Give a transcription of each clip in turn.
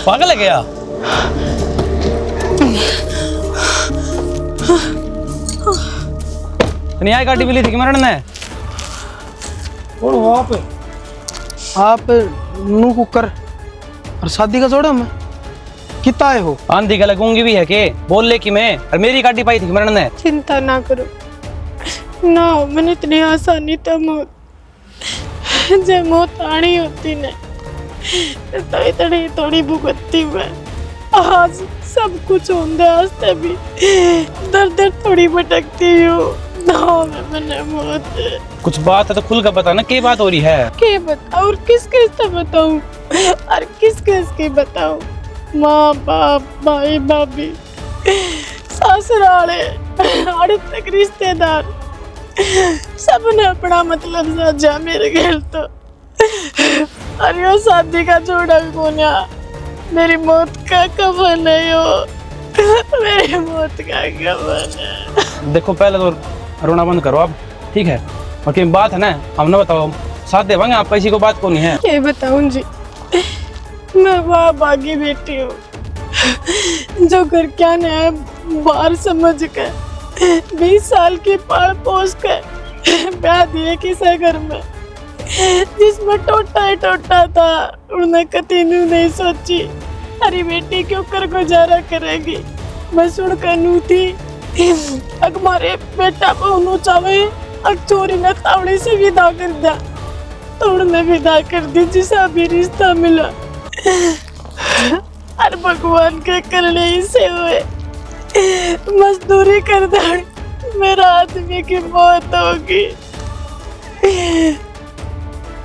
पागल है क्या? नहीं आए गाड़ी मिली थी कि मरण ने और वहाँ पे आप नू कुकर और शादी का जोड़ा में कितना आए हो? आंधी का लगूंगी भी है के बोल ले कि मैं और मेरी गाड़ी पाई थी कि मरण ने। चिंता ना करो ना, मैंने इतनी आसानी तो मौत जब मौत आनी होती ने तो इतनी थोड़ी भुगतती मैं आज सब कुछ होंगे वास्ते भी दर दर थोड़ी भटकती हूँ ना मैंने मौत। कुछ बात है तो खुल कर बता ना, क्या बात हो रही है? के बताऊँ और किस किस से बताऊँ और किस किस की बताऊँ? माँ बाप भाई भाभी ससुराले आड़े तक रिश्तेदार सबने अपना मतलब समझा मेरे घर तो। अरे वो शादी का जोड़ा कोन्या मेरी मौत का कफन है यो, मेरी मौत का कफन है। देखो पहले तो रोना बंद करो आप, ठीक है? और क्या बात है ना, हम ना बताओ साथ देवांगे आप, किसी को बात को नहीं है। क्या बताऊं जी, मैं वहाँ बागी बेटी हूँ जो घर क्या है बाहर समझ कर 20 साल की पाल पोस कर ब्याह दिए किसी घर में जिसमें टोटा ही टोटा था। उन्हें कभी नहीं सोची अरे बेटी क्यों कर गुजारा करेगी, मैं सुन कर नू थी हमारे बेटा को चाहे चोरी ने तावड़े से विदा कर दिया, तोड़ में विदा कर दी जिसा भी रिश्ता मिला। हर भगवान के करने ही से हुए मजदूरी कर दे मेरा आदमी की मौत होगी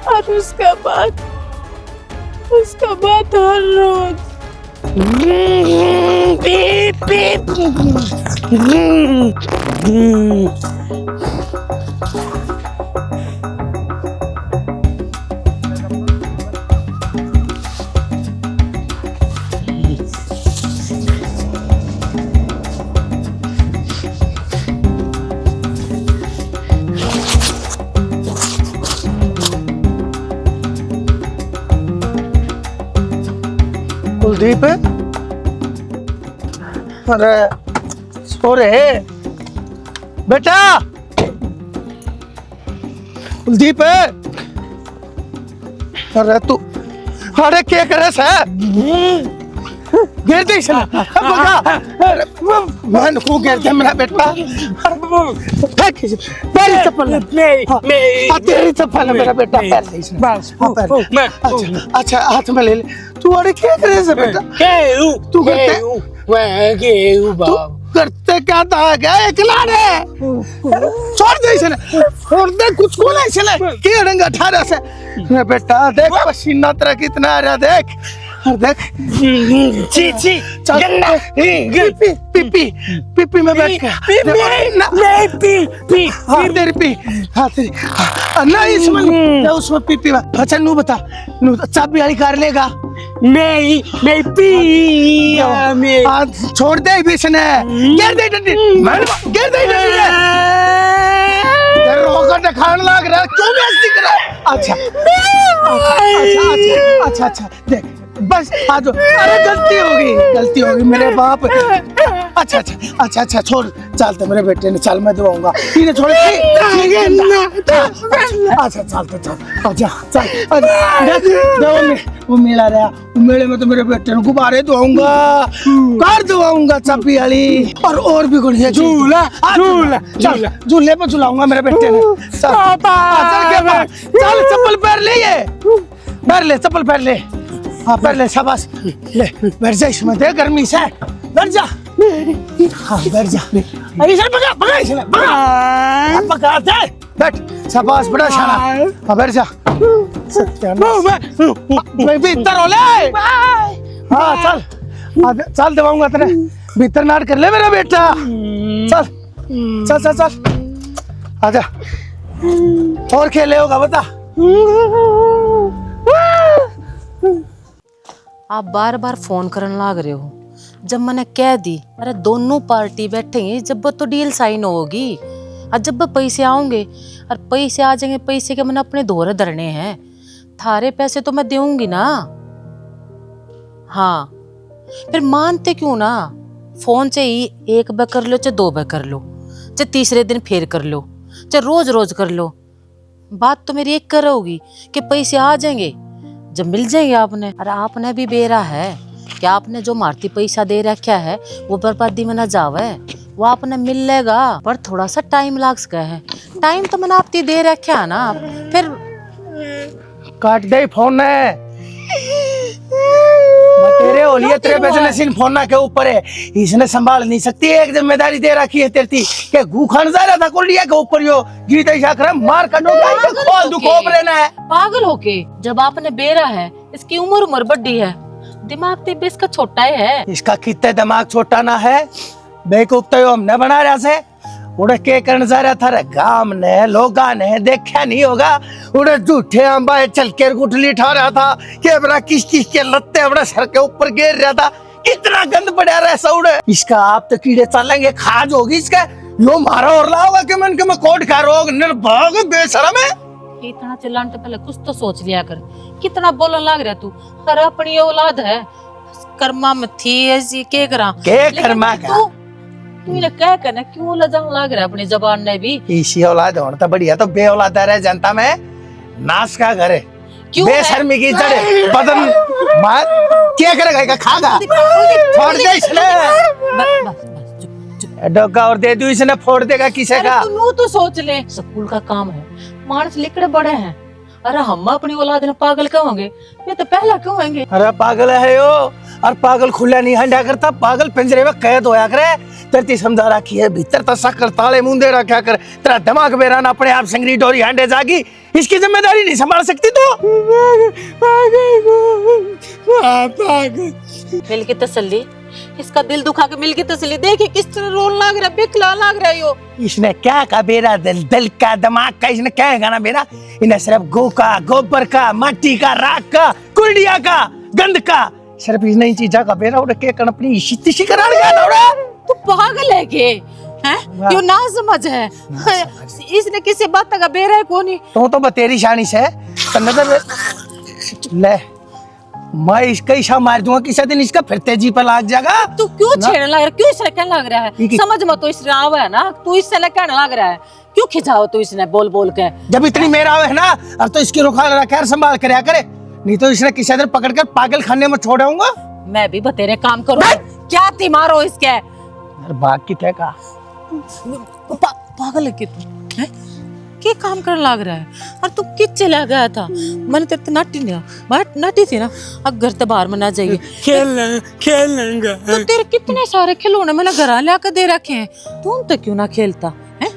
और उसका बाद हर रोज कुलदीप अरे सो रहे बेटा? कुलदीप अरे तू अरे क्या करे से गिर दी मैं को गिर दिया मेरा बेटा। तेरी चप्पल तेरी चप्पल है मेरा बेटा। अच्छा हाथ में ले ले। तू अरे क्या करे से बेटा? तू करते क्या था क्या एकला ने छोड़ दे इसे, छोड़ दे कुछ को नहीं चले के रंगा 18 से बेटा। देख पसीना तेरा कितना आ रहा, देख और देख ची ची गन्ना पी में बैठ के पी तेरी पी हाँ तेरी ना इसमें उसमें पी। अच्छा नू बता, नू चाबी वाली कार लेगा? मैं पी छोड़ दे बिसने गिर दे डंडी गिर दे डंडी रोकर खान लग रहा क्यों बेइज्जती कर रहा? अच्छा अच्छा देख बस आ जाओ। अरे गलती होगी मेरे बाप। अच्छा छोड़ चलते मेरे बेटे ने, चल मैं दबाऊंगा इन्हें छोड़। अच्छा चलते चल अच्छा चल वो मेला रहा, मेले में तो मेरे बेटे ने गुब्बारे दबाऊंगा, कार दबाऊंगा चाबी वाली और भी कुछ झूले पर झुलाऊंगा मेरे बेटे ने। चल चप्पल पहन ले, ये चप्पल पहन ले। हाँ पहन ले शाबाश ले बैठ जा इसमें, दे गर्मी से बैठ जा। हाँ बैठ जा अरे सर भगा इसने भगा दे बैठ शाबाश बड़ा शाना। हाँ बैठ जा मैं भीतर हो ले। हाँ चल दबाऊंगा तेरे भीतर नाट कर ले मेरा बेटा। चल आजा और खेले होगा बता। आप बार बार फोन करने लाग रहे हो, जब मैंने कह दी अरे दोनों पार्टी बैठेंगे जब तो डील साइन होगी और जब पैसे आएंगे और पैसे आ जाएंगे, पैसे के मैंने अपने धोरे धरने हैं, थारे पैसे तो मैं दूंगी ना। हाँ फिर मानते क्यों ना? फोन से ही एक बार कर लो, चाहे 2 बार कर लो, चाहे तीसरे दिन फिर कर लो, चाहे रोज रोज कर लो। बात तो मेरी एक करोगी कि पैसे आ जाएंगे जब मिल जाएंगे आपने। अरे आपने भी बेरा है कि आपने जो मारती पैसा दे रखा है वो बर्बादी में ना जावे, वो आपने मिल लेगा, पर थोड़ा सा टाइम लाग सका है। टाइम तो मैंने आपकी दे रखा है ना, फिर काट दे फोन ने। तेरे ओलिए तेरे बिजनेस इन फोन के ऊपर है, इसने संभाल नहीं सकती। एक जिम्मेदारी दे रखी है तेरी के गू खान जा रहा था कुलिया के ऊपर यो गीत ऐसा करे मार कटोगा खोल दू खोप लेना है। पागल होके जब आपने बेरा है, इसकी उम्र बड़ी है, दिमाग तो इसका छोटा ही है। इसका कितने दिमाग छोटा ना है, बेवकूफ तो हमने बना रहा से। उड़े के करने जा रहा था रे गांव ने लोगा ने देखा नहीं होगा, उड़े झूठे अंबाए चल के गुठली ठा रहा था कि बड़ा किस के लत्ते अपने सर के ऊपर गिर रहा था। कितना गंद पड़ा रहा है उड़े। इसका आप तो कीड़े चलेंगे, खाज होगी इसका। यो मारा और लाओगा कि मन के मैं कोट खा रोग निर्भाग बेशरम है। इतना चिल्लाने से पहले कुछ तो सोच लिया कर, कितना बोलने लग रहा तू। अरे अपनी औलाद है, कर्मा में थी ऐसी के करा के कर्मा का तू इन्हें क्या करना, क्यों लजन लग रहा है अपनी जबान ने भी। इसी औलाद होना तो बढ़िया, तो बे औलाद रहे जनता में नाश का घर है। क्यों बेशर्मी की जड़े बदन मार क्या करेगा, खागा फोड़ दे इसने। डोका और दे दू इसने, फोड़ देगा किसे का। तू तो सोच ले, स्कूल का काम है, मानस लिकड़े बड़े हैं। अरे हम अपनी औलाद ने पागल कहोगे, ये तो पहला कहोगे। अरे पागल है यो, और पागल खुला नहीं हंडा करता, पागल पिंजरे में कैद होया करे। तेरी समझा रखी है भीतर तसा कर ताले मुंदे रखा कर, तेरा दिमाग बेरान अपने आप संगरी डोरी हंडे जागी, इसकी जिम्मेदारी नहीं संभाल सकती तू। मिल की तसल्ली, इसका दिल दुखा के मिल की तसल्ली। देखिए किस तरह रोन लग रहा है, बिकला लग रहा है यो। इसने क्या का बेरा दिल का दिमाग का इसने क्या है ना बेरा, इन्हें सिर्फ गो का गोबर का माटी का राख का कुल्डिया का गंद का सिर्फ इन ही चीजा का बेरा उड़ के अपनी इसी तिशी करा लगा। तू पागल है के हैं? क्यों ना समझ है, इसने किसी बात का बेरा है कोनी। तो बतेरी शानी से ले मैं इसका इशा मार दूंगा किसी दिन, इसका फिर तेजी पर लाग जाएगा। तू क्यों छेड़ने लग रहा है, क्यों इससे कहने लग रहा है? समझ में तो इसने आवा है ना, तू इससे कहने लग रहा है, क्यों खिंचाओ तू इसने बोल बोल के। जब इतनी मेरा है ना, अब तो इसकी रुखा खैर संभाल कर करे, नहीं तो इसने किसी दिन पकड़ कर पागल खाने में छोड़ाऊंगा। मैं भी बतेरे काम करूँ क्या थी मारो इसके। भाग की थे का पागल है कि तू हैं? क्या काम करने लग रहा है? और तू किस चला गया था? मैंने तेरे नाटी थी ना, अब घर से बाहर में ना जाइए। खेलेंगे तो तेरे कितने सारे खिलौने मैंने घर ला कर दे रखे हैं, तुम तो क्यों ना खेलता है?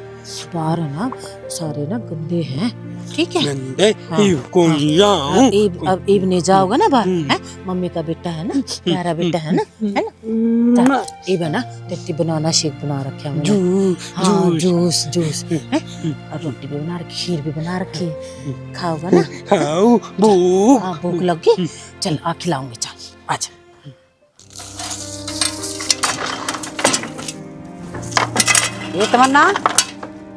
बाहर है ना सारे ना गंदे हैं, ठीक है? अब ईब नहीं जाओगा ना बाहर, है? मम्मी का बेटा है ना, प्यारा बेटा है ना, ईब है ना, तेरी बनाना शेक बना रखा है, हाँ जूस है, और रोटी भी बना रखी, खीर भी बना रखी है, खाओगा ना? हाँ भूख लगी, चल आ खिलाऊंगी, चल आजा। ये तमन्ना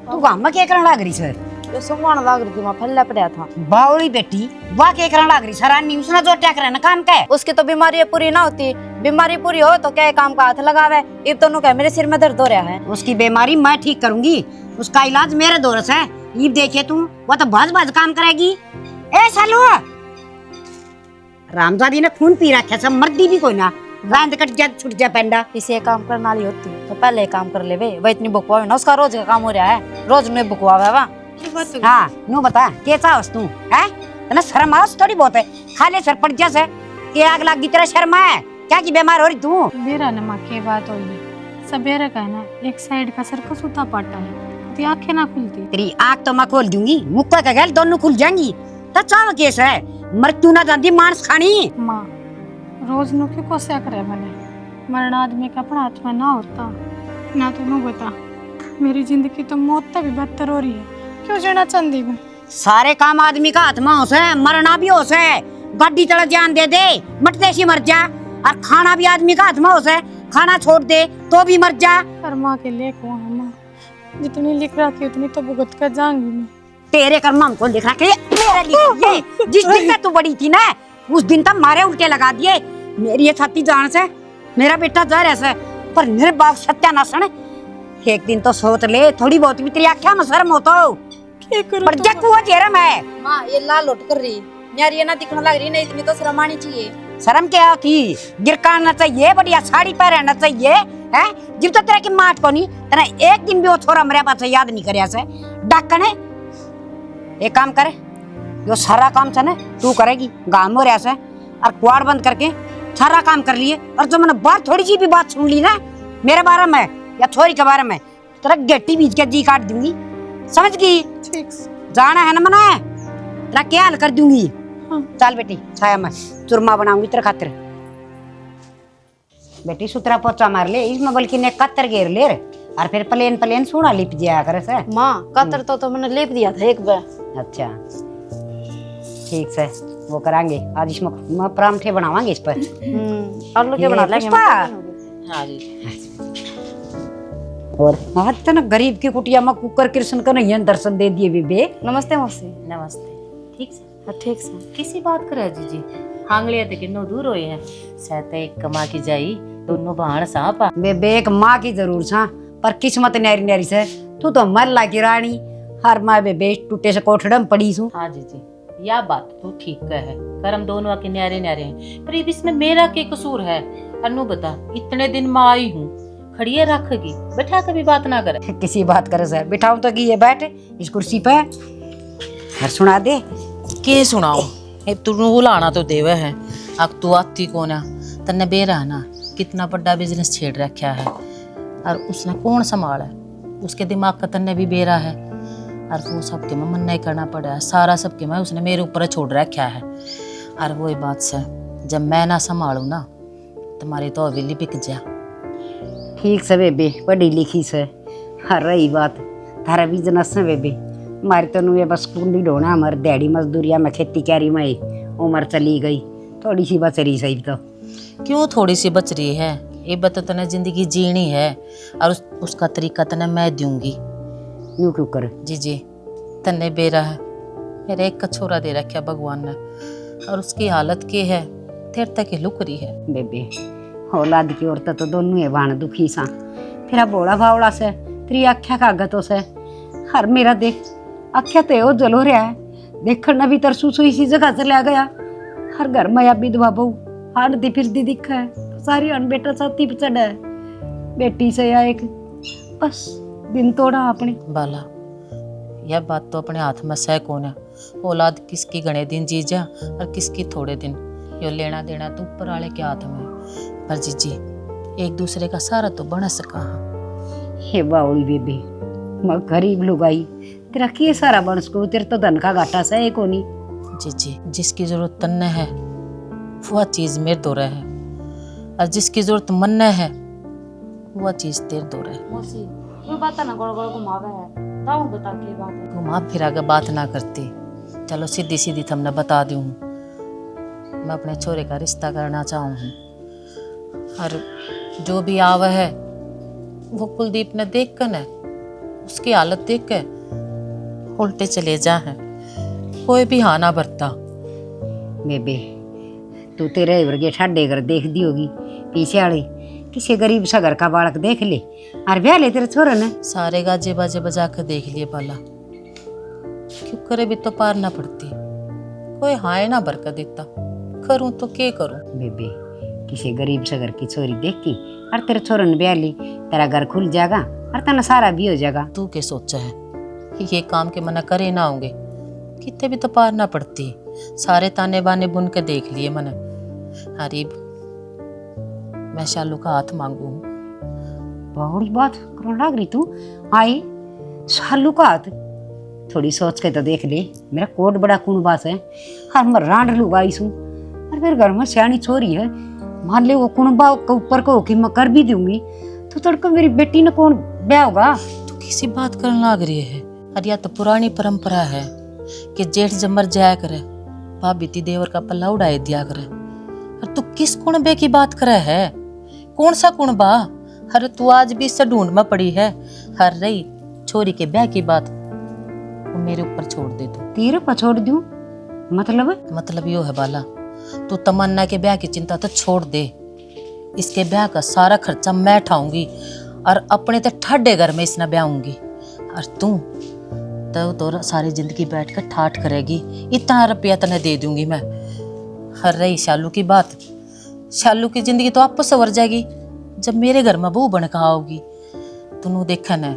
तू गांव में क्या करने लग रही सर? ये सुमन लग रही थी, वहाँ फल्ला पड़ा था। बावली बेटी वाह क्या करने लग रही सरानी, उसने जो क्या करे ना काम का है। उसकी तो बीमारी पूरी ना होती, बीमारी पूरी हो तो क्या काम का हाथ लगावे। ये दोनों क्या मेरे सिर में दर्द हो रहा है। उसकी बीमारी मैं ठीक करूंगी, उसका इलाज मेरे दोरस है। ये देखे तू वो तो भाज काम करेगी। ए सालू रामजादी ने खून पी रखा सब, मर्दी भी कोई ना गांध कट जा छुट जा पेंडा। इसे काम करने वाली होती तो पहले काम कर ले वे, वह इतनी बुकवा ना, उसका रोज का काम हो रहा है, रोज में बुकवा है। हाँ नू बता कैसा हो तू है? तना शर्म आओ थोड़ी बहुत है, खाले सर पड़ जैसे के आग लागी तेरा शर्म है क्या की बीमार हो रही तू? बेरा ने माँ के बात हुई है, सवेरे का है ना एक साइड का सर का सूता पाटा है, तो आंखें ना खुलती। तेरी आँख तो मैं खोल दूंगी, मुक्का का गैल दोनों खुल जाएंगी। तो चाव केस है, मृत्यु ना जाती मांस खानी। माँ रोज नु क्यों कोसा करे मैंने, मरण आदमी का अपना हाथ में ना होता ना। तू नु बता, मेरी जिंदगी तो मौत तक भी बदतर हो रही है, क्यों जीना चाहती मैं? सारे काम आदमी का हाथ में हो से, मरना भी हो से, गड्डी चढ़ जान दे दे मरते सी मर जा, और खाना भी आदमी का हाथ में हो से, खाना छोड़ दे तो भी मर जा। कर्मा के लिए को है माँ, जितनी लिख रखी उतनी तो भुगत कर जाऊंगी मैं। तेरे कर्म हमको लिख रखे, मेरे लिख ये जिस दिन तक तू बड़ी थी ना, उस दिन तक मारे उल्टे लगा दिए। मेरी ये छाती जान से मेरा बेटा जा रहा है पर मेरे बाप सत्यानाशन एक दिन तो सोच ले थोड़ी बहुत भी तेरी आख्या में शर्म हो तो क्या करूं पर जग हुआ जेरम है माँ ये लाल लोट कर रही यार ये ना दिखने लग रही नहीं इतनी तो शर्म आनी चाहिए। शर्म क्या थी गिरकाना चाहिए बढ़िया साड़ी पहनना चाहिए है जब तक तेरा की माट को नहीं तेरा एक दिन भी वो छोरा मेरे पास याद नहीं करया से डाकने एक काम करे यो सारा काम से ना तू करेगी गांव में रह से और कुआड़ बंद करके सारा काम कर लिए और जब मैंने बात थोड़ी सी भी बात सुन ली ना मेरे बारे में या छोरी के बारे में तेरा गेटी बीच के जी काट दूंगी समझ गई ठीक जाना है ना मना तेरा क्या हाल कर दूंगी। हाँ। चल बेटी छाया मैं चूरमा बनाऊंगी तेरे खातिर बेटी सुतरा पोचा मार ले इसमें बल्कि ने कत्तर घेर ले और फिर प्लेन प्लेन सोना लिप दिया करे से माँ कतर तो मैंने लेप दिया था एक बार। अच्छा ठीक से वो करांगे आज इसमें परांठे बनावांगे इस पर आलू के बना लेंगे पुष्पा। हाँ जी और आज तो ना गरीब की कुटिया में कुकर कृष्ण का नहीं दर्शन दे दिए बेबे। नमस्ते मौसी। नमस्ते ठीक से ठीक से किसी बात करे जीजी हांगलिया ते किन्नो दूर होए हैं सहते एक कमा की जाई दोनों बहान सापा बेबे एक माँ की जरूर छा पर किस्मत न्यारी न्यारी से तू तो मर लागी रानी हर माँ बेबे टूटे से कोठड़म पड़ी सू। हाँ जीजी यह बात तो ठीक है कर्म दोनों के न्यारे न्यारे हैं पर इसमें मेरा क्या कसूर है। अनु बता इतने दिन माँ आई हूँ खड़िए रखेगी बैठा कभी बात ना करे किसी बात करे सर बिठाऊं तो कि ये बैठ इस कुर्सी पे और सुना दे के सुनाओ तू बुलाना तो देवे है अब तू आती को ना तन्ने बेरा ना कितना बड़ा बिजनेस छेड़ रखा है और उसने कौन संभाला है उसके दिमाग का तन्ने भी बेरा है और वो सबके में मन नहीं करना पड़ा है सारा सबके में उसने मेरे ऊपर छोड़ रखा है और वही बात से जब मैं ना संभालू ना तुम्हारी तो हवेली बिक जा। ठीक से बेबे पढ़ी लिखी से हर रही बात थारा बिजनेस है बेबे मारी तो ये बस कुंडी ढोना हमारे दिहाड़ी मजदूरिया में खेती क्यारी में उम्र चली गई थोड़ी सी बच रही सही तो क्यों थोड़ी सी बच रही है ये बता तने जिंदगी जीनी है और उसका तरीका तने मैं दूंगी। यूं क्यों कर जी तन्ने बेरा है मेरे एक कछोरा दे रखा भगवान ने और उसकी हालत के है तेरे तक लुक रही है बेबे औलाद की औरत तो दोनों है बाण दुखी सा फिर बोला भावड़ा से तेरी आख्या कागतों से हर मेरा देख आख्या तो वो जलो रहा है देखना भी तरसू सो इसी जगह से ले गया हर घर में या विधवा बहू हारती फिरती दिखा है तो सारी अन बेटा साथी पे चढ़ा है बेटी से या एक बस दिन तोड़ा अपने बाला यह बात तो अपने हाथ में सह कौन है औलाद किसकी घने दिन जी जा और किसकी थोड़े दिन यो लेना देना तो ऊपर वाले के हाथ में पर जीजी एक दूसरे का सारा तो बन सका। हे बाउली बेबी मैं गरीब लुगाई तेरा के सारा बन सको तेरे तो धन का घाटा सा है कोनी जीजी जिसकी जरूरत तन्ने है वह चीज मेरे दो है और जिसकी जरूरत मन है वह चीज तेरे दो है। मौसी कोई बात ना गोड़ गोड़ घुमावे है ताऊ बता के बात है घुमा फिरा के बात ना करती चलो सीधी सीधी तुमने बता दूँ मैं अपने छोरे का रिश्ता करना चाहूँ और जो भी आव है वो कुलदीप ने देख कर न उसकी हालत देख कर उल्टे चले जा है कोई भी हाँ ना बरता। बेबे तू तेरे वर्गे ठाडे कर देख दी होगी पीछे वाली किसी गरीब सा घर का बालक देख ले और ब्याह ले तेरे छोरे ने सारे गाजे बाजे बजा कर देख लिए पाला क्यों करे भी तो पार ना पड़ती कोई हाँ ना भर कर देता करूँ तो क्या करूँ। बेबे किसी गरीब सा घर की छोरी देख की और तेरे छोरे ने ब्याह ली तेरा घर खुल जाएगा और तेना सारा भी हो जाएगा। तू क्या सोचा है कि ये काम के मना करे ना होंगे कितने भी तो पार ना पड़ती सारे ताने बाने बुन के देख लिए मैंने। हरीब मैं शालू का हाथ मांगू बड़ी बात करो लाग रही तू आई शालू का हाथ थोड़ी सोच के तो देख ले मेरा कोट बड़ा कौन बास है हर मैं रांड लुगाई सू और मेरे घर में सियानी छोरी है मान ले वो कुणबा के ऊपर को कि मैं कर भी दूंगी तो तड़को मेरी बेटी ने कौन ब्याह होगा। तो किसी बात करने लाग रही है अरे या तो पुरानी परंपरा है कि जेठ जमर जाया करे भाभी ती देवर का पल्ला उड़ाए दिया करे और तू किस कुणबे की बात करे है कौन सा कुणबा। अरे तू आज भी इससे ढूंढ में पड़ी है हर रही छोरी के ब्याह की बात वो मेरे ऊपर छोड़ दे तू। तेरे पर छोड़ दूं मतलब मतलब यो है बाला तू तमन्ना के ब्याह की चिंता तो छोड़ दे। इसके ब्याह का सारा खर्चा मैं उठाऊंगी और अपने तो ठड्डे घर में इसने ब्याहूंगी। और तू तो सारी जिंदगी बैठ कर ठाठ करेगी। इतना रुपया तने दे दूंगी मैं। हर रही शालू की बात, शालू की जिंदगी तो आपस संवर जाएगी जब मेरे घर में बहू बन के आओगी। तू देखा न,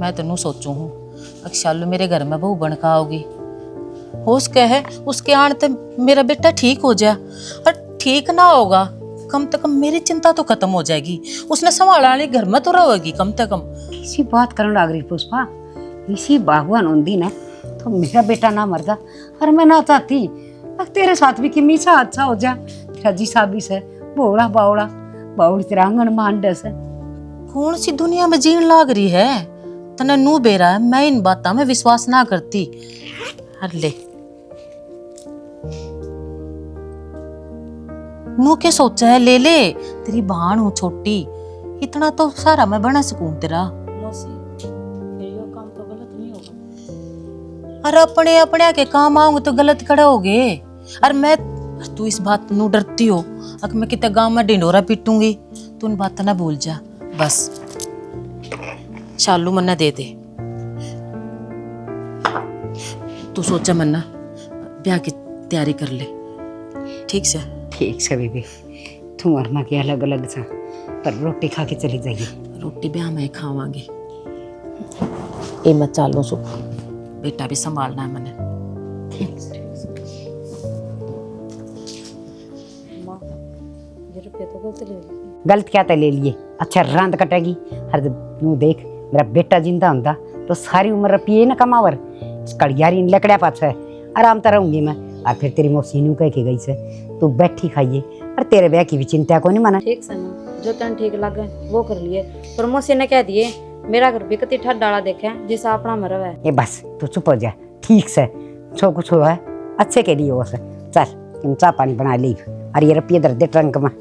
मैं तेनू सोचू हूँ अगर शालू मेरे घर में बहू बन के आओगी, हो है उसके आने तक मेरा बेटा ठीक हो जाए। और ठीक ना होगा कम से कम मेरी चिंता तो खत्म हो जाएगी। उसने संभालने घर में तो रहेगी कम से कम। इसी बात करने लग रही पुष्पा, इसी बागवान होंदी ना तो मेरा बेटा ना मरता। और मैं ना चाहती तेरे साथ भी कि मीसा अच्छा हो जा। तेरा जी साबिस है बोड़ा बावड़ा बावड़ी तेरा आंगन मांडस है। कौन सी दुनिया में जीन लाग रही है तने नू बेरा है। मैं इन बातों में विश्वास ना करती। हर ले नू के सोचा है, ले ले तेरी बहन हूँ छोटी, इतना तो सारा मैं बना सकूं तेरा। और अपने अपने के काम आऊंगे तो गलत खड़े होगे। और मैं तू इस बात नू डरती हो अगर मैं कितने गांव में डिंडोरा पीटूंगी, तू उन बात ना भूल जा बस। शालू मन्ना दे दे। तू सोचा मन्ना ब्याह की तैयारी कर ले, ठीक से? ठीक से बेबी, तू और माँ के अलग अलग सा पर रोटी खा के चली जाइए। रोटी ब्याह में खावांगे। ए मैं चालू सो, बेटा भी संभालना है मैंने। गलत क्या तो ले लिए, अच्छा रांद कटेगी। हर तू देख मेरा बेटा जिंदा होता तो सारी उम्र पिए ना कमावर कड़ियारी लकड़िया पाछ है आराम तो रहूंगी मैं। और फिर तेरी मौसी नू कह के गई से तू बैठी खाइए और तेरे ब्याह की भी चिंता को नहीं मना। ठीक सना, जो तन ठीक लगे वो कर लिए। पर मौसी ने कह दिए मेरा घर भी कति ठड डाला देखे जिसा अपना मरव है। ये बस तू चुप हो जा, ठीक से जो कुछ हुआ है अच्छे के लिए हो से। चल तुम चाय पानी बना ली और ये रुपये दर दे ट्रंक में।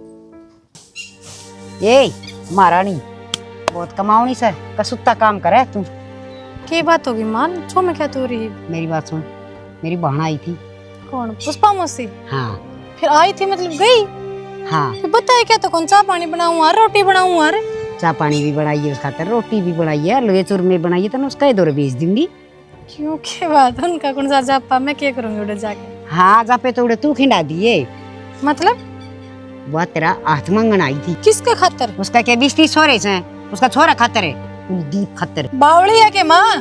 ये महारानी बहुत कमाओनी सर कसुत्ता काम करे तू। की बात होगी मान छो में क्या तो रही? मेरी बात सुन, मेरी बहन आई थी। कौन? पुष्पा मौसी? हाँ फिर आई थी मतलब गई? हाँ फिर बताए क्या तो कौन चा पानी बनाऊं और रोटी बनाऊं और चाय पानी भी बनाई है, उसका रोटी भी बनाई है, लोहे चूरमे बनाई है तो उसका ही दौरे भेज दूंगी। क्यों के बात उनका कौन सा जापा मैं क्या करूंगी उधर जाके? हाँ जापे तो उड़े तू खिंडा दिए। मतलब वह तेरा हाथ मांगन आई थी। किसके खातर? उसका क्या 20-30 छोरे से, उसका छोरा खातर है कुलदीप खातर। बावड़ी है के माँ?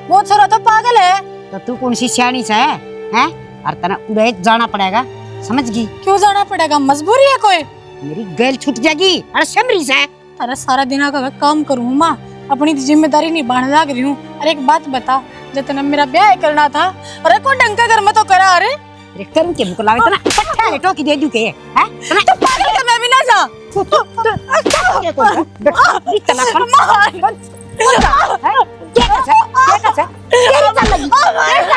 वो छोरा तो पागल है। तो तू कौन सी सियानी से है? और तना उड़े जाना पड़ेगा, समझ गई? क्यों जाना पड़ेगा? मजबूरी है कोई? मेरी गैल छूट जाएगी। अरे समरी से अरे सारा दिन का काम करूँ माँ, अपनी जिम्मेदारी निभाने लग रही हूँ। अरे एक बात बता, जब तेने मेरा ब्याह करना था अरे को ढंग का घर में तो करा। अरे करम के बुकलावे तना पट्टा ले टोकी दे दू के हैं तो पागल है मैं भी ना जा। इतना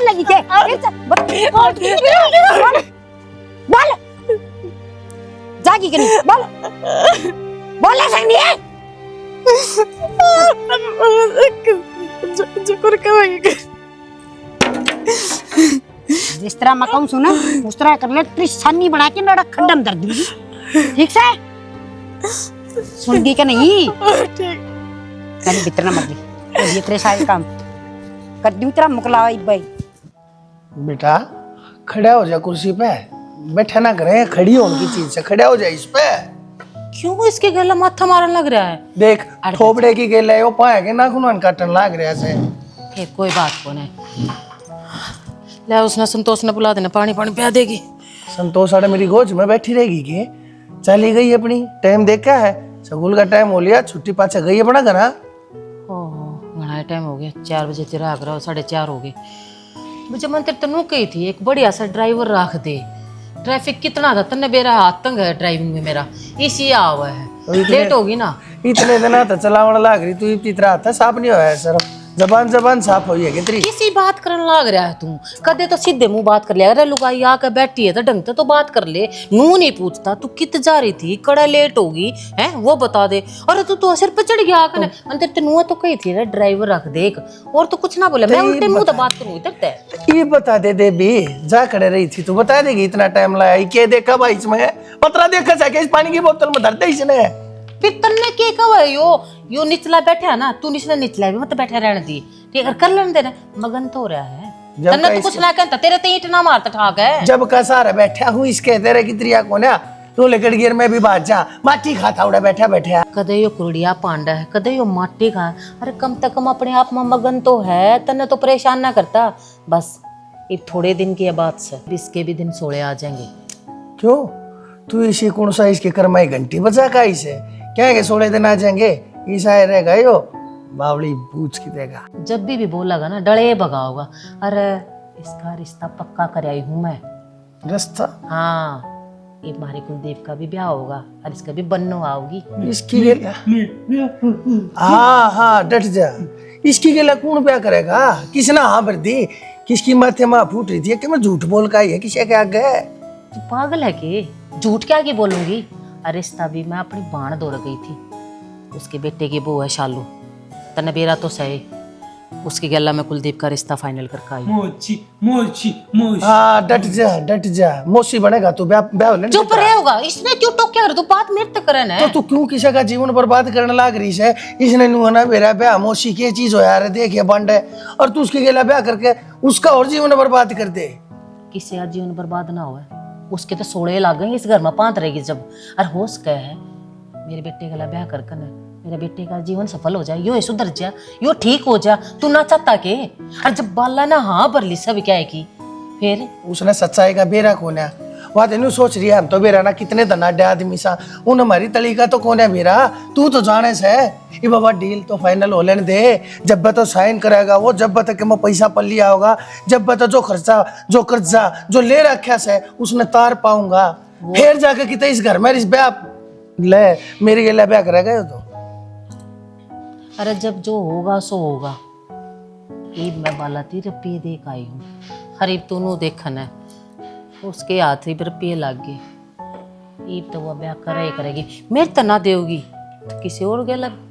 लगी के बोल जागी के नहीं बोल बोले संग नहीं है। जिस तरह मैं कहूँ सुना उस तरह कर ले, तेरी सानी बना के नड़ा खड्डम दर्द दूंगी, ठीक से? सुन गई क्या नहीं? ठीक कहीं भीतर ना मर गई ये तेरे सारे काम कर दूं तेरा मुकलावा भाई। बेटा खड़ा हो जा कुर्सी पे, बैठा ना करे खड़ी हो उनकी चीज से, खड़ा हो जा इस पे। क्यों इसके गला माथा मारन लग रहा है? देख ठोबड़े की गेले वो पाए के नाखून काटन लाग रहा से। फिर कोई बात को नहीं, ले उसने संतोष ने बुला देना, पानी पानी पिया देगी। संतोष आड़े मेरी गोद में बैठी रहेगी के चली गई अपनी टाइम देखा है, स्कूल का टाइम हो लिया, छुट्टी पाछा गई अपना घर। ओहो घना टाइम हो गया, 4 बजे तेरा आगरा 4:30 हो गए। मुझे मन तेरे तनु कही थी एक बढ़िया सा ड्राइवर रख दे, ट्रैफिक कितना था तन्ने मेरा हाथ तंग है ड्राइविंग में मेरा, इसी आ हुआ है लेट होगी ना। इतने दिन तो चलावन लाग रही तू, इतना हाथ साफ नहीं होया सर, जबान साफ हुई है कितनी। किसी बात करने लग रहा है तू, कदे तो सीधे मुंह बात कर लिया। अरे लुगाई आकर बैठी है तो ढंग से तो बात कर ले, मुंह नहीं पूछता। तू कित जा रही थी, कड़ा लेट होगी है वो बता दे। अरे तू तो सिर पे चढ़ गया अंदर तेनू तो कही थी ड्राइवर रख दे एक, और तो कुछ ना बोले। मैं उल्टे मुंह तो बात करूंगी तेरे। ये बता दे देवी, जा खड़े रही थी तू बता देगी इतना टाइम लाया क्या देखा भाई इसमें? पतरा देखा जाके इस पानी की बोतल में धर दे इसने। फिर तन्ने के कहा यो निचला बैठा है ना, तू निचला भी मत बैठा रहने दी, ठीक है? कर लेने देना, मगन तो हो रहा है। जब तन्ने का तो कुछ ना कहता, तेरे ते ईंट ना मारता ठाक है। जब का सारा बैठा हूँ इसके तेरे की त्रिया को ना तू लेकर गिर में भी बात जा, माटी खाता उड़ा बैठा बैठा। कदे यो कुड़िया पांडा है, कदे यो माटी खा। अरे कम से कम अपने आप में मगन तो है, तन्ने तो परेशान ना करता। बस ये थोड़े दिन की बात से इसके भी दिन सोले आ जाएंगे। क्यों तू इसी कौन सा इसके कर्माई घंटी बजा का इसे क्या है 16 दिन आ जाएंगे ईसा रहेगा यो बावली पूछ की देगा। जब भी बोलागा ना डरे भगाओगा। अरे इसका रिश्ता पक्का कर आई हूँ मैं। रास्ता? हाँ, ये हमारे कुलदीप का भी ब्याह होगा और इसका भी बन्नो आओगी। इसकी गेला हाँ डट जा। इसकी गेला कौन ब्याह करेगा? किसने हाँ भर दी? किसकी माथे माँ फूट रही थी कि मैं झूठ बोल का ही है किसी के आगे? तू पागल है कि झूठ क्या की बोलूंगी? अरे रिश्ता भी मैं अपनी बाण दौड़ गई थी, उसके बेटे की बहू है शालू, तने बेरा तो सही उसकी गला में कुलदीप का रिश्ता फाइनल करके आई। मोची मोची मोची। हाँ डट जा मौसी बनेगा तू ब्याह हो लेने। चुप रहे होगा, इसने क्यों टोक्या कर? तू बात मेरे तक करन है। तो तू क्यों किसी का जीवन बर्बाद करने लाग रही है? इसने नु ना मेरा ब्याह मौसी की चीज हो यार देख ये बंड है और तू उसके गेला ब्याह करके उसका और जीवन बर्बाद कर दे। किसी का जीवन बर्बाद ना हो, उसके तो सोड़े लाग गए इस घर में पांत रहेगी जब। और होश कह है मेरे बेटे का ब्याह कर मेरे बेटे का जीवन सफल हो जाए, यो सुधर जा, यो ठीक हो जा। तू ना चाहता के? और जब बाला ना हाँ भरली सब क्या है की फिर उसने सच्चाई का बेरा कौन है? वह तेन सोच रही है हम तो बेरा ना कितने धनाढ़ आदमी सा उन हमारी तली का तो कौन है बेरा? तू तो जाने से ये बाबा डील तो फाइनल हो लेने दे। जब बता साइन करेगा वो, जब बता कि मैं पैसा पल लिया होगा, जब बता जो खर्चा जो कर्जा जो ले रखा से उसने तार पाऊंगा, फिर जाकर कितने इस घर में इस ब्याह ले मेरे गला ब्याह करेगा तो। अरे जब जो होगा सो होगा। ईद में बाला थी रुपये देख आई हूँ, हरीब तूनू देखन है उसके हाथ ही रुपये लग गए। ईद तो वह ब्याह करे ही करेगी, मेरे तो ना देगी तो किसी और गलत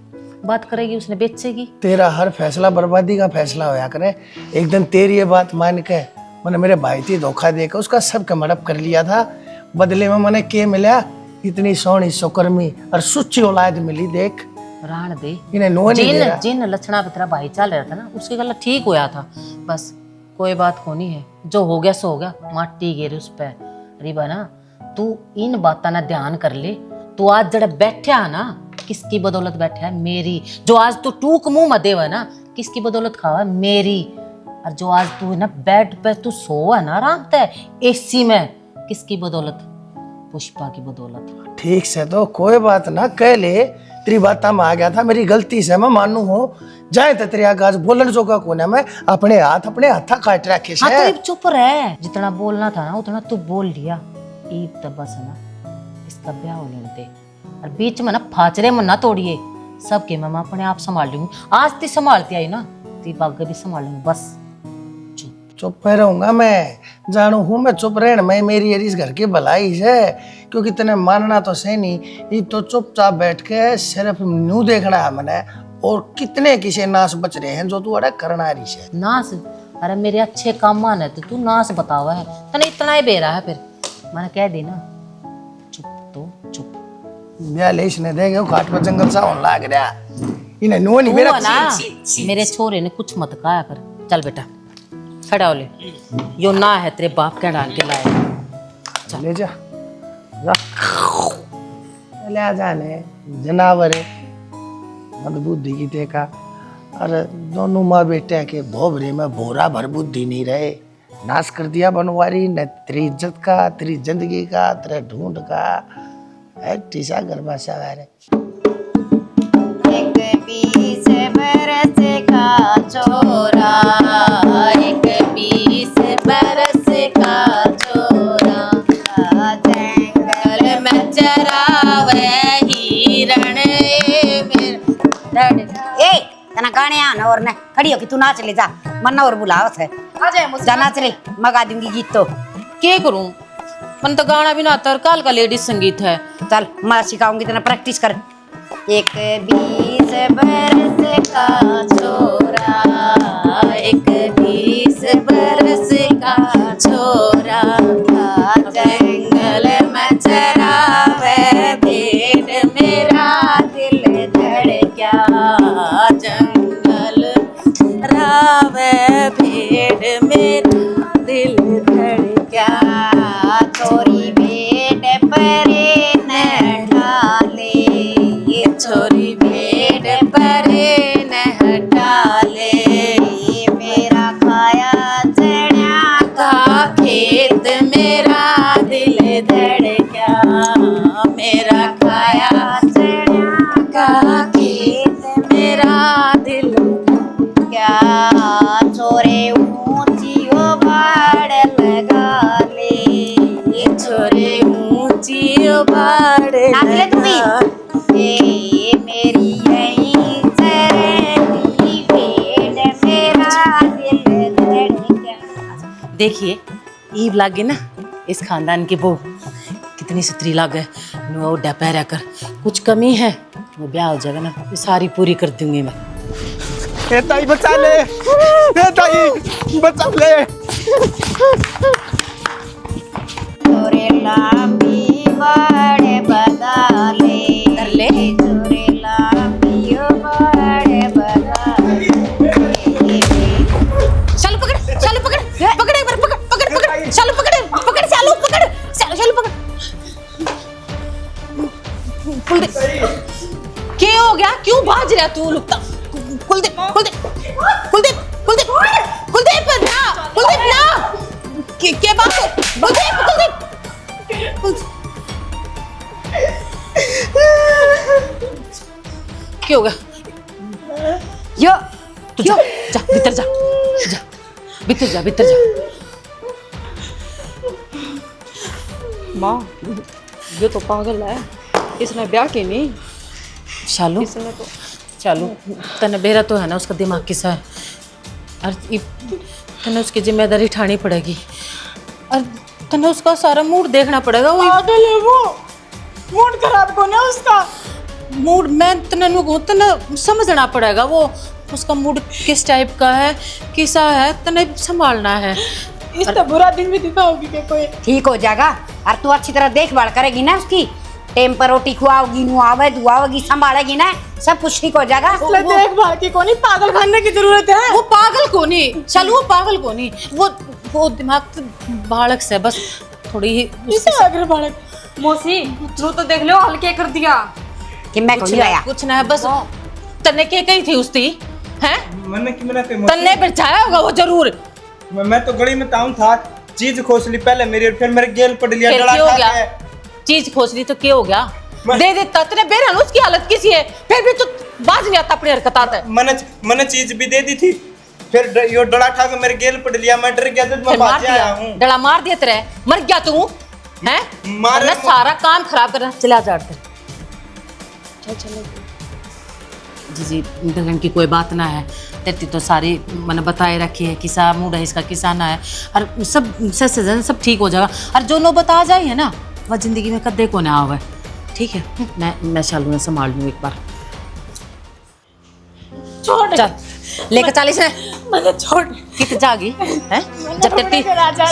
बात करेगी, उसने बेचेगी। तेरा हर फैसला बर्बादी का फैसला होया करे। एक दिन तेरी ये बात मान के मैंने मेरे भाई थी धोखा देकर उसका सब मड़प कर लिया था। बदले में मैंने के मिला? इतनी सोहनी सोकर्मी और सुच्ची औलाद मिली। देख राण दे इन्हें नो नहीं दे रहा। जिन लक्षणा पे तेरा भाई चल रहा था ना उसके गला ठीक होया था। बस कोई बात होनी है, जो हो गया सो हो गया, माटी गिर उस पे। रिबा ना तू इन बातों ना ध्यान कर ले। तू आज जड़ा बैठा है ना किसकी बदौलत बैठा है? मेरी। जो आज तू टूक मुंह में देवा ना किसकी बदौलत खावा? मेरी। और जो आज तू है ना बेड पे तू सो है ना आराम से एसी में किसकी बदौलत? पुष्पा की बदौलत। ठीक से तो कोई बात ना कह ले, तेरी बात में आ गया था, मेरी गलती से मैं मानू हूँ। जाए तो तेरे आगाज बोलन जो का कोने में अपने हाथा काट रखे से। हाँ तो चुप रह, जितना बोलना था ना उतना तू बोल लिया। ईद तो बस है ना इसका ब्याह हो लेने दे और बीच में ना फाचरे में ना तोड़िए। सबके मैं अपने आप संभाल लूंगी। आज ती संभालती आई ना ती बाग भी संभाल लूंगी। बस चुप रहूंगा मैं, जानू हूँ मैं चुप रहने में मेरी इस घर की भलाई है, क्योंकि तने मानना तो सही नहीं। ये तो चुपचाप बैठ के सिर्फ न्यू देखना है मैंने। और कितने किसे नाश बच रहे हैं जो तू अड़ा करना रही है। नाश? अरे मेरे अच्छे काम माने तो तू नाश बतावा है, तने इतना ही बेरा है। फिर मैंने कह दी ना चुप तो चुप। ब्याह ले इसने देखे घाट पर जंगल सा होने लाग रहा। इन्हें नो नहीं मेरा ना मेरे छोरे ने कुछ मत कहा कर। चल बेटा खड़ा हो ले, यो ना है तेरे बाप के डाल के लाए। ले जा ले आ जाने जनावर मद बुद्धि की देखा। अरे दोनों माँ बेटे के भोबरे में भोरा भर बुद्धि नहीं रहे। नाश कर दिया बनवारी न तेरी इज्जत का, तेरी जिंदगी का, तेरे ढूंढ का। टीसा गरबा सा है। एक 20 बरस का छोरा, एक 20 बरस का छोरा, जंगल में चरावे हिरण। ए तना गाने आना और न खड़ी हो कि तू नाच ले जा, मन्ना और बुलाओ है जा नाच ले, मगा दूंगी गीत तो। क्या करूं? मन तो गाना भी ना आता और काल का लेडीज संगीत है। चल मैं सिखाऊंगी तेना प्रैक्टिस कर। एक 20 बरस का छोरा, एक 20 बरस मेरा खाया चढ़ा का खेत मेरा दिल क्या छोरे ऊंची ओ बाड़ लगा ले छोरे ऊंची ओ बाड़ नाचले तुम भी। ए मेरी यही चरनी भेड़ मेरा दिल धड़का। देखिए ईब लागे ना इस खानदान की बहू कितनी सुथरी लागे। नो डपैरा कर कुछ कमी है वो ब्याह हो जाएगा ना ये सारी पूरी कर दूंगी मैं। ए ताई बचा ले, ए ताई बचा ले। छोरे लांबी बड़े बदाले कर ले छोरे लांबी बड़े बदाले। चालू पकड़ पकड़ एक बार पकड़ पकड़ पकड़ चालू पकड़ चालू पकड़ चालू पकड़। क्या हो गया क्यों भाज रहा तू लुकता? कुलदीप ना क्या बात है? कुलदीप क्या हो गया? यो तू जा भीतर जा भीतर जा। माँ ये तो पागल है, इसने ब्याह की नहीं। शालू इसने तो चालू तने बेरा तो है ना उसका दिमाग किसा है और तने उसकी जिम्मेदारी उठानी पड़ेगी और तने उसका सारा मूड देखना पड़ेगा। वो पागल है वो, मूड खराब कौन है उसका? मूड मैं तने समझना पड़ेगा वो उसका मूड किस टाइप का है किसा है तने संभालना है। इससे बुरा दिन भी दिखाओगी कि कोई? ठीक हो जाएगा और तू अच्छी तरह देखभाल करेगी ना उसकी, टेम पर रोटी खुआओगी, नुआवे दुआओगी, संभालेगी ना, सब कुछ ठीक हो जाएगा। इसलिए देखभाल की कोनी, पागल खाने की जरूरत है। वो पागल को नहीं चलो वो पागल को नहीं वो दिमाग बालक से बस थोड़ी इसे अगर बालक मौसी तू तो देख लो हल्के कर दिया कि मैं कुछ कोई आया कुछ ना है बस तन्ने के कही थी उसकी हैं मैंने कि मैंने कही तन्ने बिठाया होगा वो जरूर। मैं तो गली में ताऊं था, चीज खोस ली पहले मेरी और फिर मेरे गेल पड़ लिया फिर डरा क्या हो खा गया? के। चीज खोज ली तो क्या हो गया? मैं- दे देता तूने बेरहन उसकी हालत किसी है फिर भी तू बाज नहीं आता अपनी हरकतात है। मैंने चीज भी दे दी थी, फिर यो डरा खा के मेरे गेल पड़ लिया, मैं डर गया तो मैं फिर मार भाग आया हूँ। दिया डला मार दिया तेरे मर गया तू हैं मारे वरना सारा काम खराब करना चला जाते। जी दुल्हन की कोई बात ना है तेरी तो सारी मैंने बताए रखी है किसा मूड है इसका किसा ना है और सब सच सब ठीक हो जाएगा और जो नो बता जाए है ना वह जिंदगी में कदे को ना आवे। ठीक है मैं शालू ने संभाल लूँ एक बार। छोड़ चल लेकर 40 है मैंने छोड़ कित जागी है जब तेरी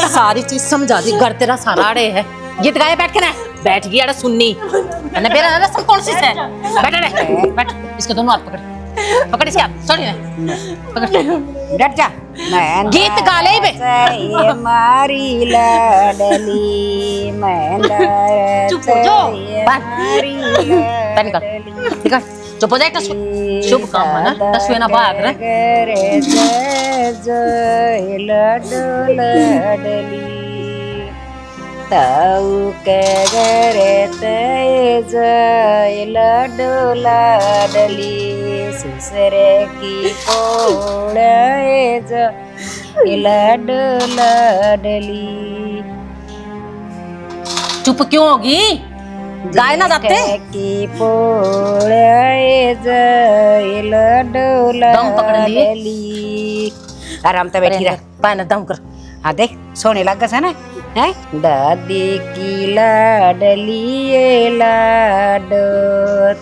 सारी चीज समझा दी घर तेरा सारा अड़े है गीत गाए बैठ के ना बैठ गई अरे सुननी मैंने बेरा रसम कौन सी है बैठ रे बैठ इसके दोनों हाथ पकड़ इसके हाथ सॉरी ना पकड़ डट जा। मैं गीत गा ले बे ये मारी लाडली मैं चुप हो जाओ निकल निकल चुप हो जाए शुभ काम है ना तस्वीर ना भाग रहा लाडली ताऊ के घरे तेज लाडो लाडली सुसरे की कोड़ लाडो लाडली। चुप क्यों होगी गाय ना जाते की पोड़ लाडो दम पकड़ लिए लाडली। आराम से बैठी रह। पानी दम कर हाँ देख सोने लग गया ना है दादी की लाडली ये लाडो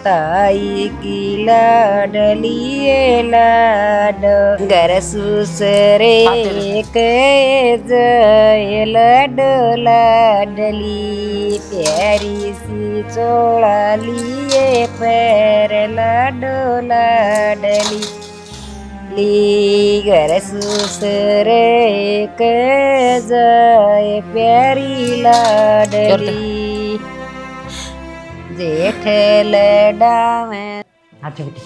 ताई की लाडली ये लाडो घर सुसरे के जय लाडो लाडली प्यारी सी चोला लिए पैर लाडो लाडली ली घर सुसरे के जाए प्यारी लाडली जेठ लड़ा में। अच्छा बेटी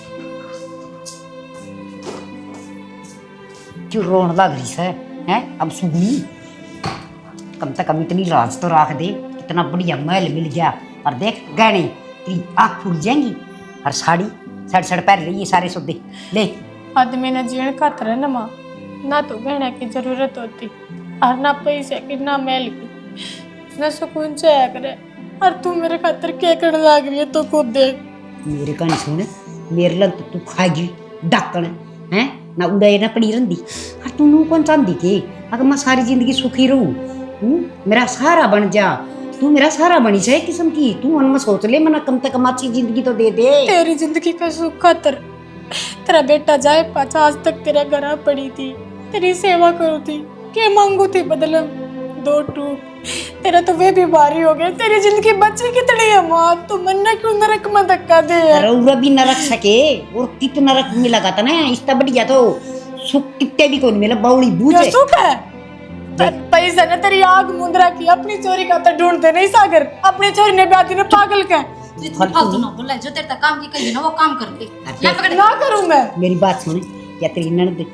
क्यों रोन लग रही है हैं? अब सुनी कम से कम इतनी लाज तो रख दे, इतना बढ़िया महल मिल गया, और देख गहने तेरी आँख फूल जाएंगी। और साड़ी सड़ पहन ली, ये सारे सौदे ले। आदमी ने जीण खातर है ना माँ, ना तो गहने की जरूरत होती और ना पैसे की ना मैल की, ना सुकून चाया करे। और तू मेरे खातर क्या करने लग रही है तो खुद देख। मेरे कहानी सुन, मेरे लन तो तू खाएगी डाकण है ना, उड़ाए ना पड़ी रही। और तू नू कौन चाहती के अगर मैं सारी जिंदगी सुखी रहूं, मेरा सहारा बन जा, तू मेरा सहारा बनी से किस्म की। तू मन में सोच ले, मना कम से कम अच्छी जिंदगी तो दे दे। तेरी जिंदगी का सुख खातर तेरा बेटा जाए पाचा आज तक तेरा घर पड़ी थी, तेरी सेवा करो थी, के मांगू थी बदलम 2 टूक। तेरा तो वे भी भारी हो गए, तेरी जिंदगी बची कितनी है माँ, तो मन ने क्यों नरक में धक्का दे। रउरा भी न रख सके और कित नरक मिला था ना, इसका बढ़िया तो सुख कितने भी कौन मिला, बाउली बूझे सुख है। पैसा ने तेरी आग मुंदरा की, अपनी चोरी का तो ढूंढते नहीं सागर, अपनी चोरी ने ब्याती ने पागल का। फालतू ना बोल, जो तेरे तक काम की कही ना वो काम करते। मैं पकड़ ना करूं मैं। मेरी बात सुन, या तेरी ननद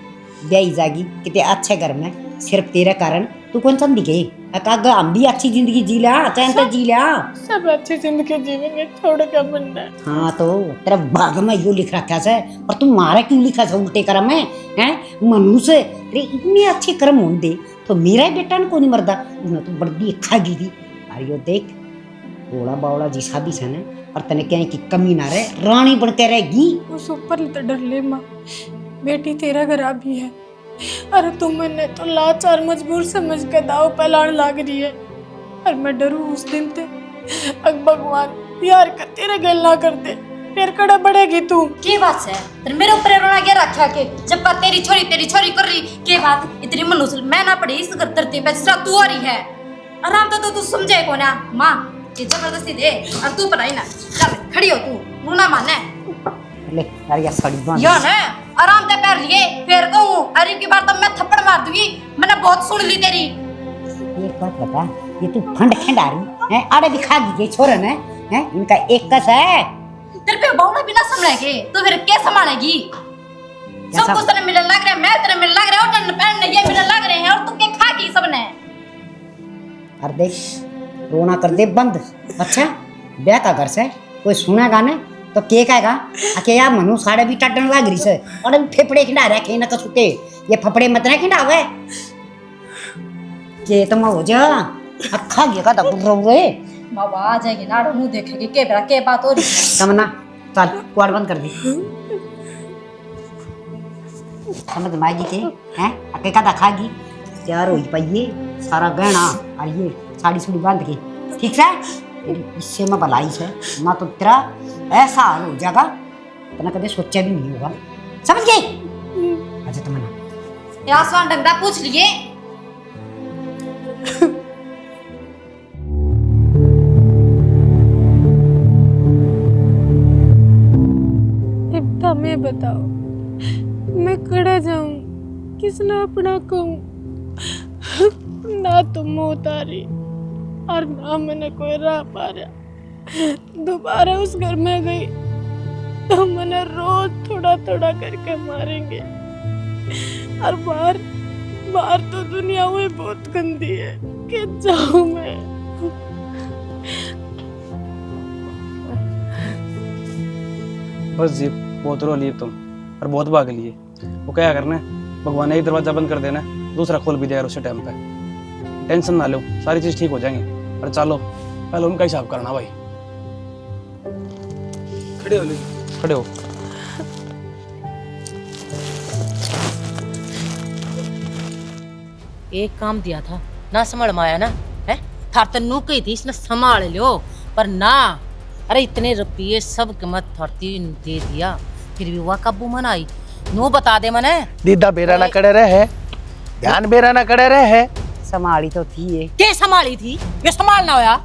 ब्याई जागी कितने अच्छे घर में, सिर्फ तेरे कारण तू कौन चाहती के अकागा हम भी अच्छी जिंदगी जी लिया, चैन से जी लिया। सब अच्छी जिंदगी जीवेंगे, छोड़ क्या बनना। हाँ तो तेरा भाग में यो लिख रखा है, और तू मारे क्यों लिखा है उल्टे कर्म में हैं? मनुष्य तेरे इतने अच्छे कर्म होंगे तो मेरा बेटा ने कौन मरदा, उन्हें तो बड़ी खागी थी। अरे यो देख बोला बावला जिसा भी सन है, और तने कहीं की कमी ना रहे, रानी बनते रहेगी। उस ऊपर तो डर ले माँ, बेटी तेरा घर भी है। अरे तुम मैंने तो लाचार मजबूर समझ के दाव पलाण लाग रही है, और मैं डरूं उस दिन ते अग भगवान यार कर तेरे गल ना कर दे, फिर कड़ा बढ़ेगी तू। की बात है तेरे मेरे ऊपर रोना क्या रखा के, जब का तेरी छोरी कर रही के बात इतनी मनुष्य मैं ना पड़ी इस घर धरती पे जिसरा तू आ रही है। आराम तो तू समझे को ना माँ, ये जबरदस्ती दे और तू पढ़ाई ना, चल खड़ी हो तू, मुना माने ले यार ये साड़ी बांध या ना आराम से पैर लिए, फिर कहूं अरे की बार तो मैं थप्पड़ मार दूंगी, मैंने बहुत सुन ली तेरी। एक बात बता, ये तू फंड खंडा रही है, आड़े दिखा दी छोरन है, इनका एक कस है। तेरे पे बावड़ा बिना संभालेगी तो फिर क्या संभालेगी? सब कुछ तेरे मिलने लग रहा है, मैं तेरे मिलने लग रहा हूं, पैन ये मिलने लग रहे हैं, और तू क्या खा गई सबने। अरे देख रोना कर दे बंद। अच्छा ब्याह का घर से कोई सुनेगा ना तो के कहेगा अके यार मनु साड़े भी टटन लग रही से, और फेफड़े खिंडा रहे के न कसुते, ये फफड़े मत ना खिंडावे के तुम हो जा अखा गया का दबुर रहोगे। बाबा आ जाएगी ना, मुंह देखेगी के बात हो रही है। तमन्ना चल क्वाड बंद कर दी, समझ माएगी के हैं अके का खागी तैयार हो पाइए सारा गहना और ये साड़ी सुड़ी बांध के, ठीक है? इससे मैं भलाई से ना तो तेरा ऐसा हाल हो जाएगा तो ना कभी सोचा भी नहीं होगा, समझ गई? अच्छा तमन्ना यार स्वान डंगरा पूछ लिए। इब्ता मैं बताओ मैं कड़ा जाऊं, किसने अपना कहूं? ना तो मौत आ रही और ना मैंने कोई राह पा रहा। दोबारा उस घर में गई तो मैंने रोज थोड़ा थोड़ा करके मारेंगे, और बाहर तो दुनिया हुई बहुत गंदी है कि जाऊं मैं। बस जी बहुत रो लिए तुम और बहुत भाग लिए। वो क्या करना है, भगवान ने एक दरवाजा बंद कर देना है, दूसरा खोल भी देगा उसी टाइम पे। टेंशन ना लो, सारी चीज ठीक हो जाएंगी। और चलो पहले उनका हिसाब करना भाई। खड़े हो खड़े हो। एक काम दिया था ना संभाल माया ना है, थार तन्नू कही थी इसने संभाल लो, पर ना। अरे इतने रुपये सब कीमत थरती दे दिया, फिर भी वह काबू मन आई। नो बता दे मने दीदा बेरा ना करे रहे, ध्यान बेरा ना करे रहे। संभाली तो थी ये के संभाली थी, ये संभालना होया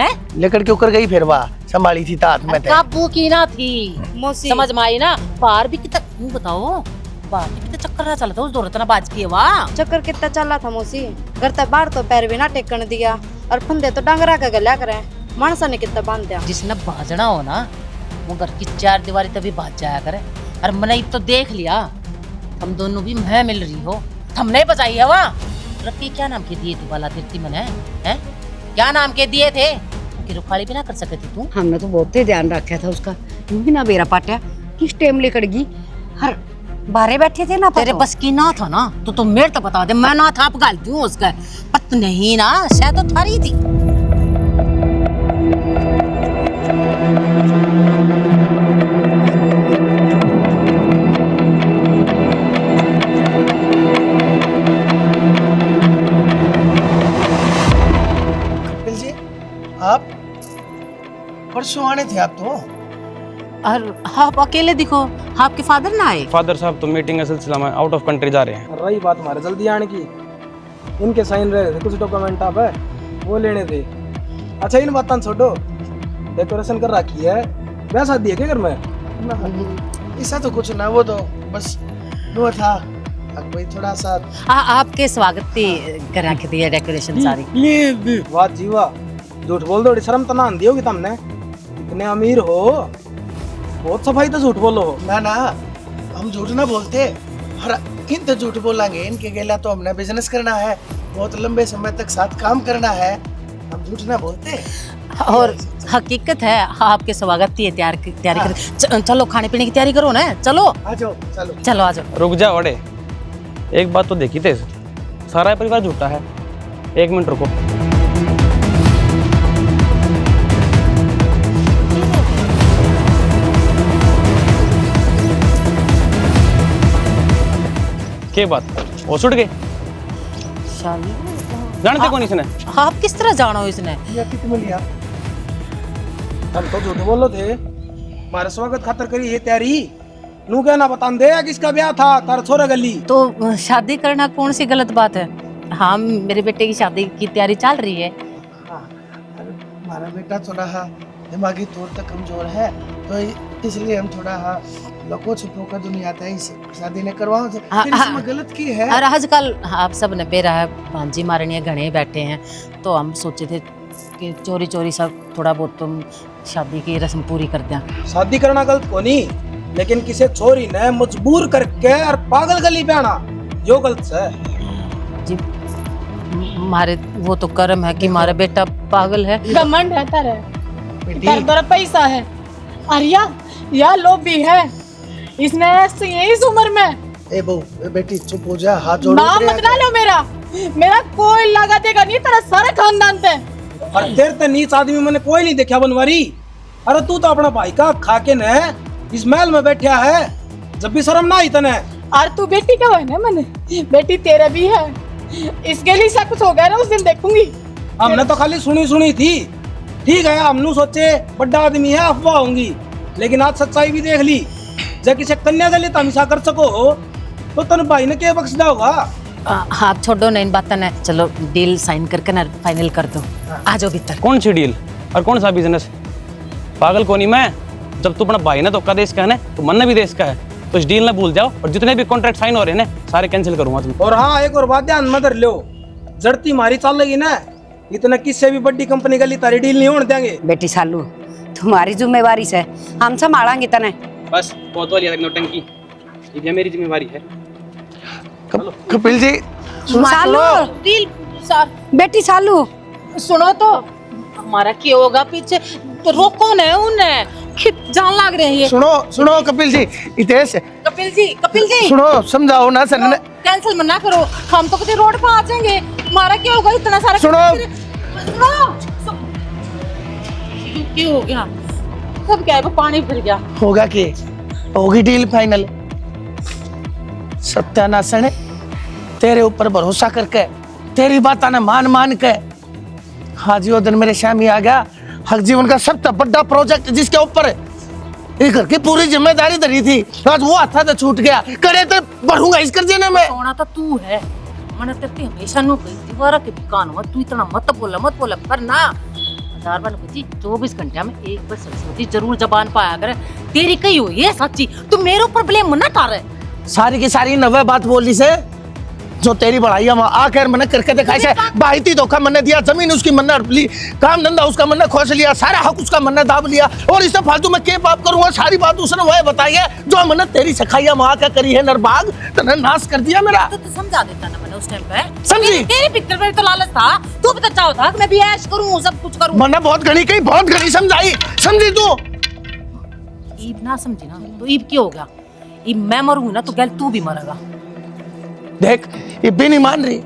है, लेकर क्यों कर गई फिर वाह, संभाली थी तात में काबू की ना थी। मौसी समझ में आई ना? बाहर भी कितना तू बताओ, बाहर भी कितना चक्कर ना चलता उस दौरान बाज की वाह। चक्कर कितना चला था मौसी, घर तक बाहर तो पैर भी ना टेकन दिया, और फंदे तो डंगरा का गल्या करे, मानसा ने कितना बांध दिया। जिसने बाजना हो ना वो घर की 4 दीवारी तभी बाज जाया करे। और मैंने तो देख लिया, हम दोनों भी मैं मिल रही हो, हमने बचाई है वहाँ। रब्बी क्या नाम के दिए थे बाला तीर्थी मैंने हैं, क्या नाम के दिए थे? की रुखाड़ी भी ना कर सके थी तू। हमने तो बहुत ही ध्यान रखा था उसका, क्योंकि ना बेरा पाटिया किस टाइम लेकर गई, हर बारे बैठे थे ना तेरे बस की ना था ना तो मेरे तो बता दे, मैं ना था आप गाल दूं उसका, पत नहीं ना शायद तो थारी थी। कपिल जी, आप परसों आने थे आप तो। और आप अकेले दिखो, आपके फादर ना आए? फादर साहब तो मीटिंग के सिलसिला में आउट ऑफ कंट्री जा रहे हैं। रही बात हमारे जल्दी आने की, इनके साइन रहे थे कुछ डॉक्यूमेंट आप है वो लेने थे। अच्छा इन बातों छोड़ो, डेकोरेशन कर रखी है, ब्याह शादी है क्या घर में? ऐसा तो कुछ ना, वो तो बस वो था अब भाई थोड़ा सा। आपके स्वागत की करा के दिया डेकोरेशन सारी। वाह जी वाह, झूठ बोल दो, शर्म तो ना आंदी होगी तुमने, इतने अमीर हो, बहुत सफाई तो झूठ बोलो हो। ना ना, हम झूठ ना बोलते, और इन तो झूठ बोलेंगे, इनके गेला तो हमने बिजनेस करना है, बहुत लंबे समय तक साथ काम करना है, हम झूठ ना बोलते। और हकीकत है आपके स्वागत की तैयारी कर। चलो खाने पीने की तैयारी करो ना, चलो आ जाओ, चलो चलो आ जाओ। रुक जा ओडे, एक बात तो देखी थे, सारा परिवार झूठा है। 1 मिनट रुको। क्या बात, वो छुट गए? जानते कौन इसने? आप किस तरह जानो इसने? ये कितने लिया? हम तो झूठ बोलो थे, हमारे स्वागत खातर करी ये तैयारी, नू क्या ना बता दे किसका ब्याह था, तार छोरा गली। तो शादी करना कौन सी गलत बात है? हाँ, मेरे बेटे की शादी की तैयारी चल रही है। हाँ, हमारा बेटा थोड़ा दिमागी तौर पर कमजोर है, तो इसलिए हम थोड़ा लोगों छुपो का दुनिया आता है, इसे शादी ने करवाओ तो फिर इसमें गलत की है। और आजकल आप सब ने बेरा है, भांजी मारनी घने बैठे हैं, तो हम सोचे थे कि चोरी चोरी सब थोड़ा बहुत तुम शादी की रस्म पूरी कर दें। शादी करना गलत को नहीं, लेकिन किसी छोरी ने मजबूर करके और पागल गली पे आना जो गलत है जी। हमारे वो तो कर्म है कि हमारा बेटा पागल है। घमंड है तारे, बेटी, तारे बड़ा पैसा है, और या लोभ भी है, इसने ऐसे ही इस उम्र में। ए बहू, बेटी चुप हो जा, हाथ जोड़ो। नाम मत ना लो मेरा कोई लगा देगा नहीं, तेरा सारे खानदान पे। और तेरे ते नीच आदमी मैंने कोई नहीं देखा बनवारी। अरे तू तो अपना भाई का खाके ने इस महल में बैठा है, जब भी शर्म ना आई तने। और तू बेटी का है ना, मैंने बेटी तेरा भी है, इसके लिए सब कुछ हो गया ना, उस दिन देखूंगी। हमने तो खाली सुनी थी, ठीक है, हमने सोचे बड़ा आदमी है अफवाह होंगी, लेकिन आज सच्चाई भी देख ली। जब किसी कन्या के लिए तमिशा कर सको तो तन भाई ने क्या बख्शदा होगा। आप छोड़ो ना इन बातों ने, चलो डील साइन करके ना फाइनल कर दो। आ जाओ भीतर। कौन सी डील और कौन सा बिजनेस? पागल को नहीं मैं, जब तू अपना भाई ने धोखा देश का है ना, तो मन ने भी देश का है, तो इस डील ना भूल जाओ, और जितने भी कॉन्ट्रैक्ट साइन हो रहे हैं ना सारे कैंसिल करूंगा तुम। और हाँ, एक और बात ध्यान में धर लो, जड़ती मारी चल लगी ना, इतना किससे भी बड़ी कंपनी गली तारी डील नहीं होने देंगे। बेटी सालू, तुम्हारी जिम्मेवारी से हम संभालेंगे तने। बस बहुत वाली नौटंकी, ये मेरी जिम्मेवारी है। कपिल जी, सालू, बेटी सालू, सुनो तो, हमारा क्या होगा पीछे, तो रोको ना उन्हें, जान लग रहे हैं। सुनो कपिल जी, इतेश, कपिल जी सुनो, समझाओ ना सर ने। कैंसिल मत ना करो, हम तो किसी रोड पर आ जाएंगे, हमारा क्या होगा इतना सारा। क्यों हो गया? सब क्या है, वो पानी फिर गया। होगा कि होगी डील फाइनल। सत्यानाश ने तेरे ऊपर भरोसा करके, तेरी बात ने मान के, हाजी वो दिन मेरे शामी आ गया, हक जीवन का सबसे बड़ा प्रोजेक्ट जिसके ऊपर ये घर की पूरी जिम्मेदारी धरी थी, आज वो हाथा तो छूट गया, करे तो बढ़ूंगा इस कर देने में। सोना तो तू है, मैंने तेरे हमेशा नु कही दीवारा के दुकान हुआ, तू इतना मत बोला पर ना, हजार बार जी 24 घंटे में एक बार सरस्वती जरूर जबान पाया करे, तेरी कही हो ये सच्ची, तू मेरे ऊपर ब्लेम मत कर। सारी की सारी नवे बात बोली से, जो तेरी बढ़ाई हम आकर मैंने करके दिखाई से, भाई थी धोखा मैंने दिया, जमीन उसकी मैंने हड़प ली, काम धंधा उसका मैंने खोस लिया, सारा हक उसका मैंने दाब लिया, और इससे फालतू में क्या पाप करूंगा, सारी बात उसने वह बताई है जो मैंने तेरी सखाइया माँ क्या करी है, नरबाग तने नाश कर दिया मेरा। तो समझा देता ना मैंने उस टाइम पे। समझी? तेरी पिक्चर में तो लालच था, तू भी तो चाहता था कि मैं भी ऐश करूं, सब कुछ करूं। मना बहुत घनी कही, बहुत घनी समझाई, समझी तू? ईब ना समझी ना तो ईब क्या होगा? ईब मैं मरूंगी ना तो गैल तू भी मरेगा। देख ये भी नहीं मान रही,